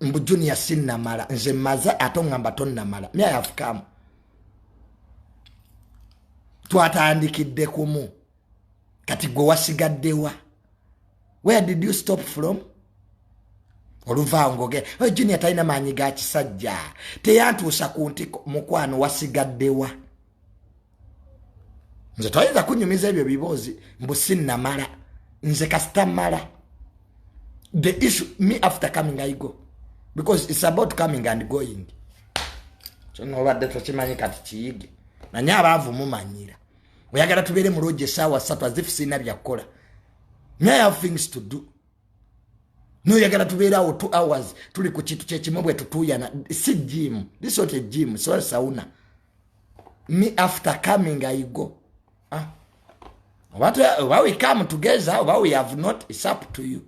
mbu junior sinna mala nze maza atongamba tonna mala me I have come twatandikidde kumu kati gwe wasigaddewa where did you stop from oluvangoge junior talina maanyi ga kisajja teyantuusa ku nti mukwano wasigaddewa nze toyinza kunyumiza ebyo bibuuzi mbu sinna mala nze kasita mala the issue me after coming I go because it's about coming and going so nobadde tokimanyi kati kiyige nanye abaavu mumanyira oyagala tubeere mu looje essaawa 3 as if sina byakukola me I have things to do noyagala tubeere awo 2 hours tuli ku kintu kyekimu bwe tutuyana si gym this is not a gym so sauna me after coming I go what we come together what we have not, it's up to you.